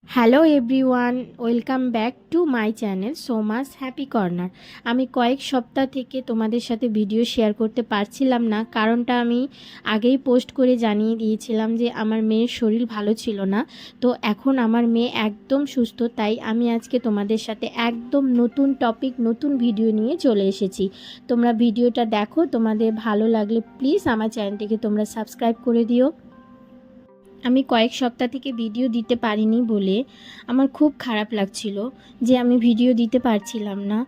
Hello everyone, welcome back to my channel Soma's happy corner. আমি কয়েক সপ্তাহ থেকে তোমাদের সাথে ভিডিও শেয়ার করতে পারছিলাম না, কারণটা আমি আগেই পোস্ট করে জানিয়ে দিয়েছিলাম যে আমার মেয়ের শরীর ভালো ছিল না। তো এখন আমার মেয়ে একদম সুস্থ, তাই আমি আজকে তোমাদের সাথে একদম নতুন টপিক, নতুন ভিডিও নিয়ে চলে এসেছি। তোমরা ভিডিওটা দেখো, তোমাদের ভালো লাগলে প্লিজ আমার চ্যানেলটিকে তোমরা সাবস্ক্রাইব করে দিও। আমি কয়েক সপ্তাহ থেকে ভিডিও দিতে পারিনি বলে আমার খুব খারাপ লাগছিল যে আমি ভিডিও দিতে পারছিলাম না।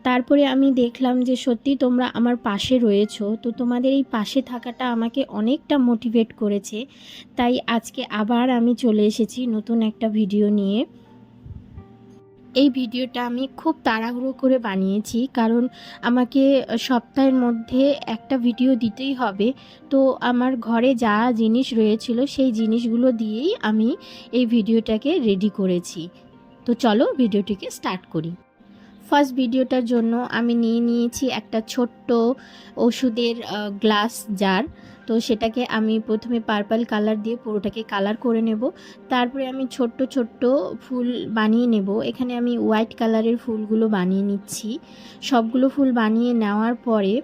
তারপরে আমি দেখলাম যে সত্যি তোমরা আমার পাশে রয়েছো, তো তোমাদের এই পাশে থাকাটা আমাকে অনেকটা মোটিভেট করেছে। তাই আজকে আবার আমি চলে এসেছি নতুন একটা ভিডিও নিয়ে। এই ভিডিওটা আমি খুব তাড়াহুড়ো করে বানিয়েছি, কারণ আমাকে সপ্তাহের মধ্যে একটা ভিডিও দিতেই হবে। তো আমার ঘরে যা জিনিস রয়েছিল সেই জিনিসগুলো দিয়েই আমি এই ভিডিওটাকে রেডি করেছি। তো চলো ভিডিওটিকে স্টার্ট করি। ফার্স্ট ভিডিওটার জন্য আমি নিয়েছি একটা ছোট্ট ওষুধের গ্লাস জার। তো সেটাকে আমি প্রথমে পার্পল কালার দিয়ে পুরোটাকে কালার করে নেব। তারপরে আমি ছোট্ট ছোট্ট ফুল বানিয়ে নেব। এখানে আমি হোয়াইট কালারের ফুলগুলো বানিয়ে নিচ্ছি। সবগুলো ফুল বানিয়ে নেওয়ার পরে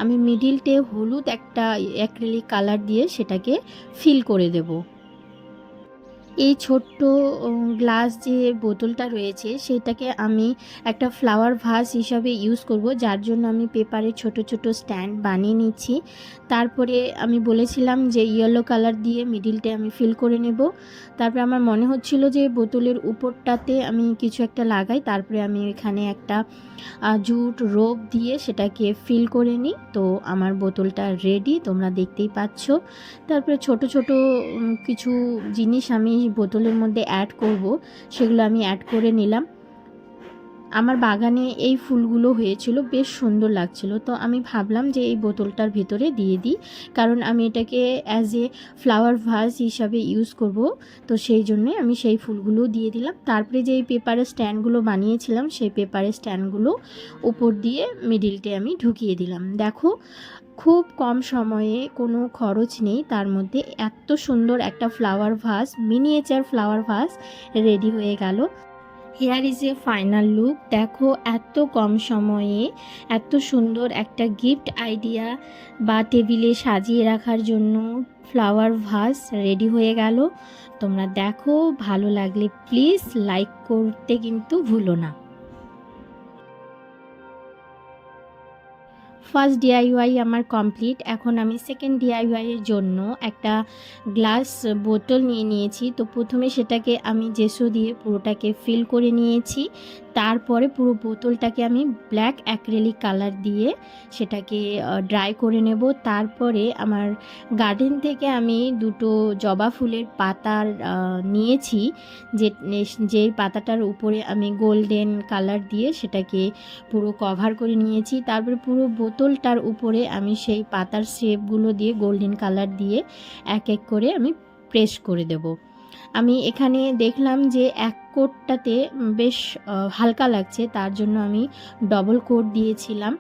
আমি মিডিলটে হলুদ একটা অ্যাক্রিলিক কালার দিয়ে সেটাকে ফিল করে দেব। এই ছোট্ট গ্লাস যে বোতলটা রয়েছে সেটাকে আমি একটা ফ্লাওয়ার ভাস হিসাবে ইউজ করব, যার জন্য আমি পেপারে ছোট ছোট স্ট্যান্ড বানিয়ে নিচ্ছি। তারপরে আমি বলেছিলাম যে ইয়েলো কালার দিয়ে মিডিলটা আমি ফিল করে নেব। তারপরে আমার মনে হচ্ছিল যে বোতলের উপরটাতে আমি কিছু একটা লাগাই। তারপরে আমি এখানে একটা জুট রোপ দিয়ে সেটাকে ফিল করে নিই। তো আমার বোতলটা রেডি, তোমরা দেখতেই পাচ্ছ। তারপরে ছোট ছোট কিছু জিনিস আমি বোতলের মধ্যে অ্যাড করব, সেগুলো আমি অ্যাড করে নিলাম। আমার বাগানে এই ফুলগুলো হয়েছিল, বেশ সুন্দর লাগছিল। তো আমি ভাবলাম যে এই বোতলটার ভিতরে দিয়ে দিই, কারণ আমি এটাকে অ্যাজ এ ফ্লাওয়ার ভাস হিসাবে ইউজ করব। তো সেই জন্যে আমি সেই ফুলগুলো দিয়ে দিলাম। তারপরে যে এই পেপারের স্ট্যান্ডগুলো বানিয়েছিলাম সেই পেপারের স্ট্যান্ডগুলো উপর দিয়ে মিডিলটে আমি ঢুকিয়ে দিলাম। দেখো, খুব কম সময়ে, কোনো খরচ নেই, তার মধ্যে এত সুন্দর একটা flower vase, miniature flower vase ready হয়ে গেল। Here is a final look. দেখো, এত কম সময়ে এত সুন্দর একটা গিফট আইডিয়া বা টেবিলে সাজিয়ে রাখার জন্য ফ্লাওয়ার ভাস রেডি হয়ে গেল। তোমরা দেখো, ভালো লাগলে প্লিজ লাইক করতে কিন্তু ভুলো না। ফার্স্ট ডিআইওয়াই আমার কমপ্লিট। এখন আমি সেকেন্ড ডিআইওয়াইয়ের জন্য একটা গ্লাস বোতল নিয়ে নিয়েছি। তো প্রথমে সেটাকে আমি জেসো দিয়ে পুরোটাকে ফিল করে নিয়েছি। তারপরে পুরো বোতলটাকে আমি ব্ল্যাক অ্যাক্রিলিক কালার দিয়ে সেটাকে ড্রাই করে নেব। তারপরে আমার গার্ডেন থেকে আমি দুটো জবা ফুলের পাতার নিয়েছি, যে পাতাটার উপরে আমি গোল্ডেন কালার দিয়ে সেটাকে পুরো কভার করে নিয়েছি। তারপরে পুরো বোতলটার উপরে আমি সেই পাতার শেপগুলো দিয়ে গোল্ডেন কালার দিয়ে এক এক করে আমি প্রেস করে দেব। আমি এখানে দেখলাম যে এক কোটটাতে বেশ হালকা লাগছে, তার জন্য আমি ডবল কোট দিয়েছিলাম।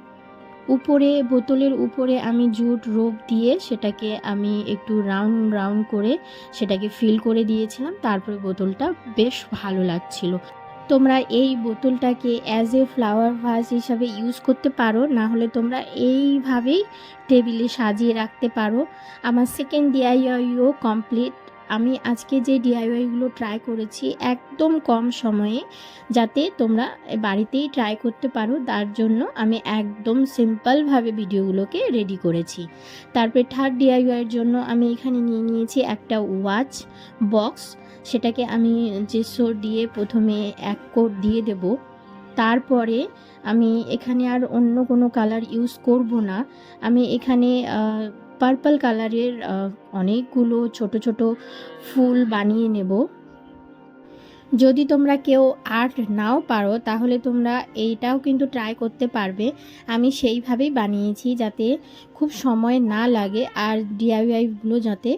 উপরে বোতলের উপরে আমি জুট রোপ দিয়ে সেটাকে আমি একটু রাউন্ড রাউন্ড করে সেটাকে ফিল করে দিয়েছিলাম। তারপরে বোতলটা বেশ ভালো লাগছিল। তোমরা এই বোতলটাকে অ্যাজ এ ফ্লাওয়ার ভাস হিসাবে ইউজ করতে পারো, না হলে তোমরা এইভাবেই টেবিলে সাজিয়ে রাখতে পারো। আমার সেকেন্ড ডিআইওয়াইও কমপ্লিট। আমি আজকে যে ডিআইওয়াইগুলো ট্রাই করেছি একদম কম সময়ে, যাতে তোমরা বাড়িতেই ট্রাই করতে পারো, তার জন্য আমি একদম সিম্পলভাবে ভিডিওগুলোকে রেডি করেছি। তারপরে থার্ড ডিআইওয়াইয়ের জন্য আমি এখানে নিয়েছি একটা ওয়াচ বক্স। সেটাকে আমি জেসো দিয়ে প্রথমে এক কোট দিয়ে দেব। তারপরে আমি এখানে আর অন্য কোনো কালার ইউজ করব না। আমি এখানে পার্পল কালারের অনেকগুলো ছোট ছোট ফুল বানিয়ে নেব। যদি তোমরা কেউ আর্ট নাও পারো তাহলে তোমরা এইটাও কিন্তু ট্রাই করতে পারবে। আমি সেইভাবেই বানিয়েছি যাতে খুব সময় না লাগে, আর ডিআইওয়াইগুলো যাতে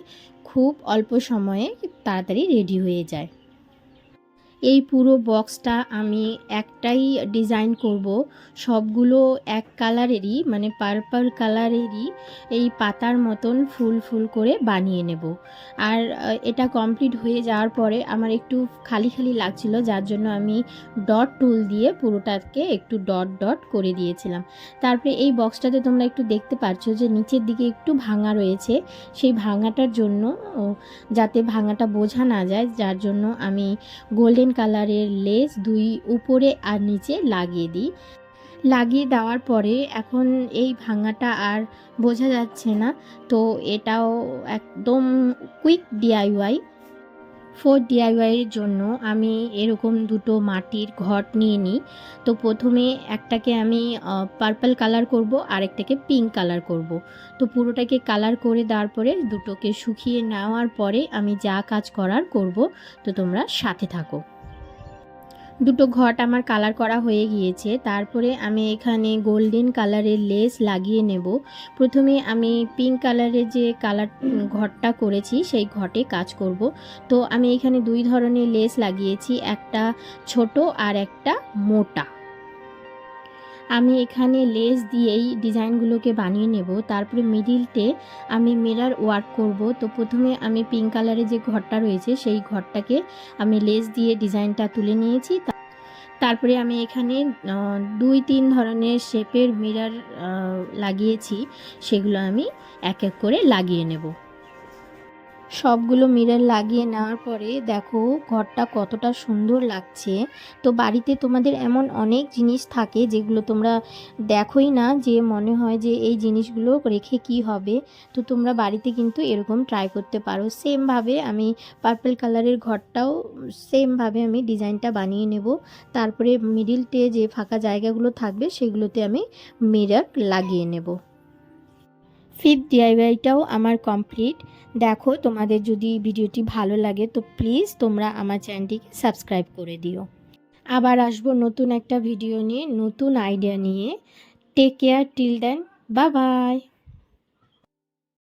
খুব অল্প সময়ে তাড়াতাড়ি রেডি হয়ে যায়। এই পুরো বক্সটা আমি একটাই ডিজাইন করব, সবগুলো এক কালারেরই, মানে পার্পল কালারেরই এই পাতার মতন ফুল ফুল করে বানিয়ে নেব। আর এটা কমপ্লিট হয়ে যাওয়ার পরে আমার একটু খালি খালি লাগছিল, যার জন্য আমি ডট টুল দিয়ে পুরোটাকে একটু ডট ডট করে দিয়েছিলাম। তারপরে এই বক্সটাতে তোমরা একটু দেখতে পাচ্ছ যে নিচের দিকে একটু ভাঙা রয়েছে, সেই ভাঙাটার জন্য যাতে ভাঙাটা বোঝা না যায়, যার জন্য আমি গোল্ডেন কালারের লেস দুই উপরে আর নিচে লাগিয়ে দিই। লাগিয়ে দেওয়ার পরে এখন এই ভাঙাটা আর বোঝা যাচ্ছে না। তো এটাও একদম কুইক ডিআইওয়াই। 4 DIY-এর জন্য আমি এরকম দুটো মাটির ঘট নিয়ে নিই। তো প্রথমে একটাকে আমি পার্পল কালার করব, আরেকটাকে পিঙ্ক কালার করব। তো পুরোটাকে কালার করে দেওয়ার পরে দুটোকে শুকিয়ে নেওয়ার পরে আমি যা কাজ করার করব। তো তোমরা সাথে থাকো। দুটো ঘট আমার কালার করা হয়ে গিয়েছে। তারপরে আমি এখানে গোল্ডেন কালারের লেস লাগিয়ে নেব। প্রথমে আমি পিঙ্ক কালারের যে ঘটটা করেছি সেই ঘটে কাজ করব। তো আমি এখানে দুই ধরনের লেস লাগিয়েছি, একটা ছোট আর একটা মোটা। আমি এখানে লেস দিয়েই ডিজাইনগুলোকে বানিয়ে নেব। তারপরে মিডিলতে আমি মিরর ওয়ার্ক করব। তো প্রথমে আমি পিঙ্ক কালারের যে ঘরটা রয়েছে সেই ঘরটাকে আমি লেস দিয়ে ডিজাইনটা তুলে নিয়েছি। তারপরে আমি এখানে 2-3 ধরনের শেপের মিরর লাগিয়েছি, সেগুলো আমি এক এক করে লাগিয়ে নেব। সবগুলো মিরর লাগিয়ে নেওয়ার পরে দেখো ঘরটা কতটা সুন্দর লাগছে। তো বাড়িতে তোমাদের এমন অনেক জিনিস থাকে যেগুলো তোমরা দেখোই না, যে মনে হয় যে এই জিনিসগুলো রেখে কি হবে। তো তোমরা বাড়িতে কিন্তু এরকম ট্রাই করতে পারো। সেমভাবে আমি পার্পল কালারের ঘরটাও সেমভাবে আমি ডিজাইনটা বানিয়ে নেব। তারপরে মিডিলতে যে ফাঁকা জায়গাগুলো থাকবে সেগুলোতে আমি মিরর লাগিয়ে নেব। 5th DIYটাও আমার কমপ্লিট। দেখো তোমাদের যদি ভিডিওটি ভালো লাগে তো প্লিজ তোমরা আমার চ্যানেলটিকে সাবস্ক্রাইব করে দিও। আবার আসবো নতুন একটা ভিডিও নিয়ে, নতুন আইডিয়া নিয়ে। Take care till then, bye by.